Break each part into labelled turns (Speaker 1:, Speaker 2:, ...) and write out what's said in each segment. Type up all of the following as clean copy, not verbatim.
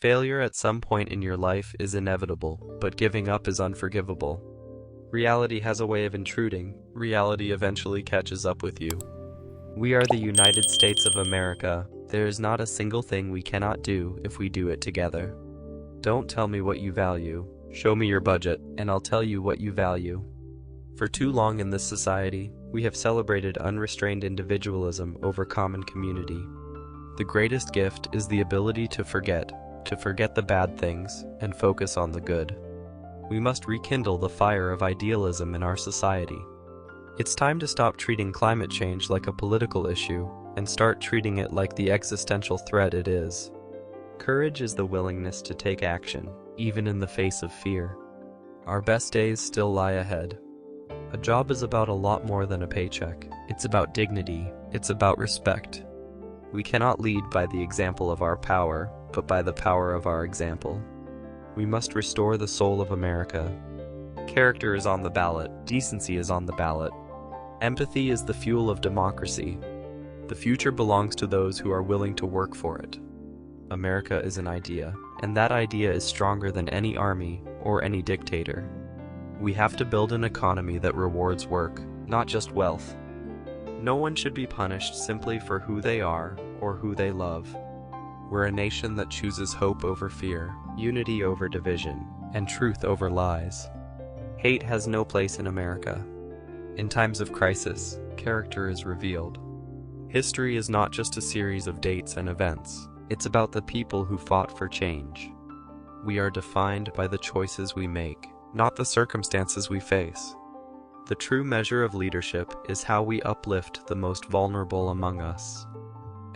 Speaker 1: Failure at some point in your life is inevitable, but giving up is unforgivable. Reality has a way of intruding. Reality eventually catches up with you. We are the United States of America. There is not a single thing we cannot do if we do it together. Don't tell me what you value. Show me your budget, and I'll tell you what you value. For too long in this society, we have celebrated unrestrained individualism over common community. The greatest gift is the ability to forget the bad things, and focus on the good. We must rekindle the fire of idealism in our society. It's time to stop treating climate change like a political issue and start treating it like the existential threat it is. Courage is the willingness to take action, even in the face of fear. Our best days still lie ahead. A job is about a lot more than a paycheck. It's about dignity. It's about respect. We cannot lead by the example of our power, but by the power of our example. We must restore the soul of America. Character is on the ballot. Decency is on the ballot. Empathy is the fuel of democracy. The future belongs to those who are willing to work for it. America is an idea, and that idea is stronger than any army or any dictator. We have to build an economy that rewards work, not just wealth. No one should be punished simply for who they are or who they love. We're a nation that chooses hope over fear, unity over division, and truth over lies. Hate has no place in America. In times of crisis, character is revealed. History is not just a series of dates and events. It's about the people who fought for change. We are defined by the choices we make, not the circumstances we face. The true measure of leadership is how we uplift the most vulnerable among us.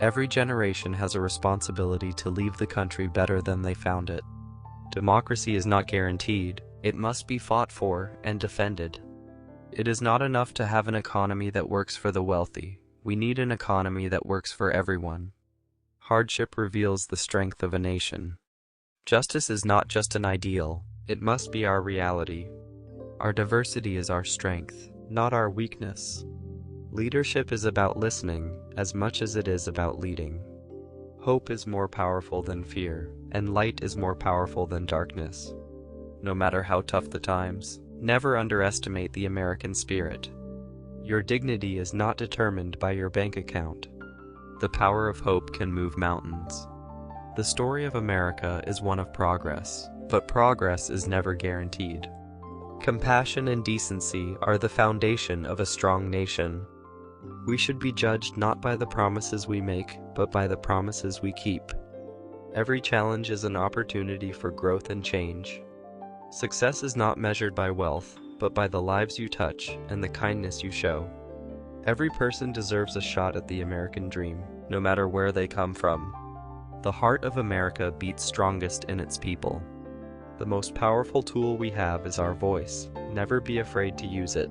Speaker 1: Every generation has a responsibility to leave the country better than they found it. Democracy is not guaranteed. It must be fought for and defended. It is not enough to have an economy that works for the wealthy. We need an economy that works for everyone. Hardship reveals the strength of a nation. Justice is not just an ideal. It must be our reality. Our diversity is our strength, not our weakness. Leadership is about listening as much as it is about leading. Hope is more powerful than fear, and light is more powerful than darkness. No matter how tough the times, never underestimate the American spirit. Your dignity is not determined by your bank account. The power of hope can move mountains. The story of America is one of progress, but progress is never guaranteed. Compassion and decency are the foundation of a strong nation. We should be judged not by the promises we make, but by the promises we keep. Every challenge is an opportunity for growth and change. Success is not measured by wealth, but by the lives you touch and the kindness you show. Every person deserves a shot at the American dream, no matter where they come from. The heart of America beats strongest in its people. The most powerful tool we have is our voice. Never be afraid to use it.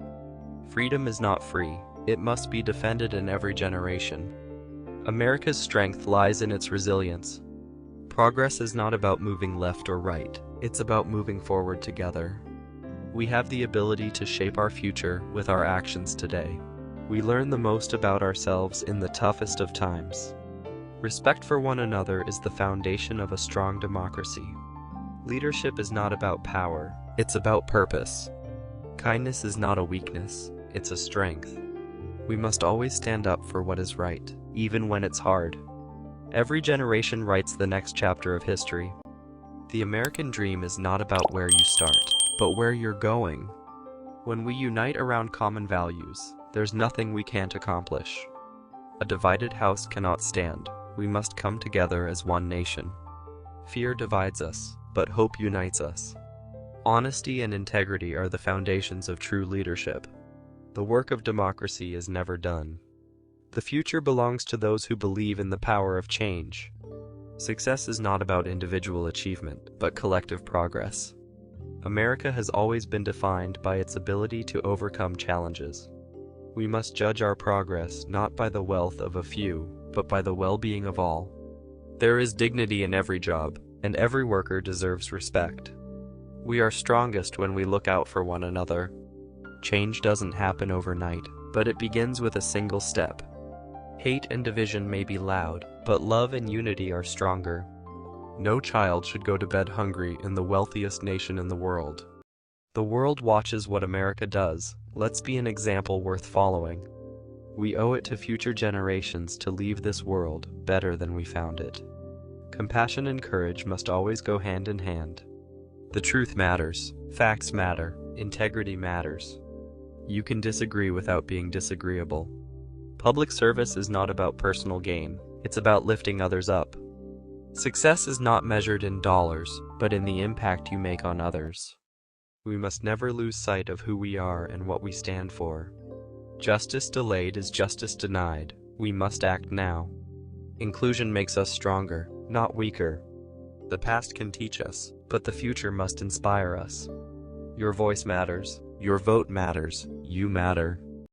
Speaker 1: Freedom is not free. It must be defended in every generation. America's strength lies in its resilience. Progress is not about moving left or right. It's about moving forward together. We have the ability to shape our future with our actions today. We learn the most about ourselves in the toughest of times. Respect for one another is the foundation of a strong democracy. Leadership is not about power, it's about purpose. Kindness is not a weakness, it's a strength. We must always stand up for what is right, even when it's hard. Every generation writes the next chapter of history. The American dream is not about where you start, but where you're going. When we unite around common values, there's nothing we can't accomplish. A divided house cannot stand. We must come together as one nation. Fear divides us, but hope unites us. Honesty and integrity are the foundations of true leadership. The work of democracy is never done. The future belongs to those who believe in the power of change. Success is not about individual achievement, but collective progress. America has always been defined by its ability to overcome challenges. We must judge our progress not by the wealth of a few, but by the well-being of all. There is dignity in every job, and every worker deserves respect. We are strongest when we look out for one another. Change doesn't happen overnight, but it begins with a single step. Hate and division may be loud, but love and unity are stronger. No child should go to bed hungry in the wealthiest nation in the world. The world watches what America does. Let's be an example worth following. We owe it to future generations to leave this world better than we found it. Compassion and courage must always go hand in hand. The truth matters. Facts matter. Integrity matters. You can disagree without being disagreeable. Public service is not about personal gain. It's about lifting others up. Success is not measured in dollars, but in the impact you make on others. We must never lose sight of who we are and what we stand for. Justice delayed is justice denied. We must act now. Inclusion makes us stronger, not weaker. The past can teach us, but the future must inspire us. Your voice matters. Your vote matters. You matter.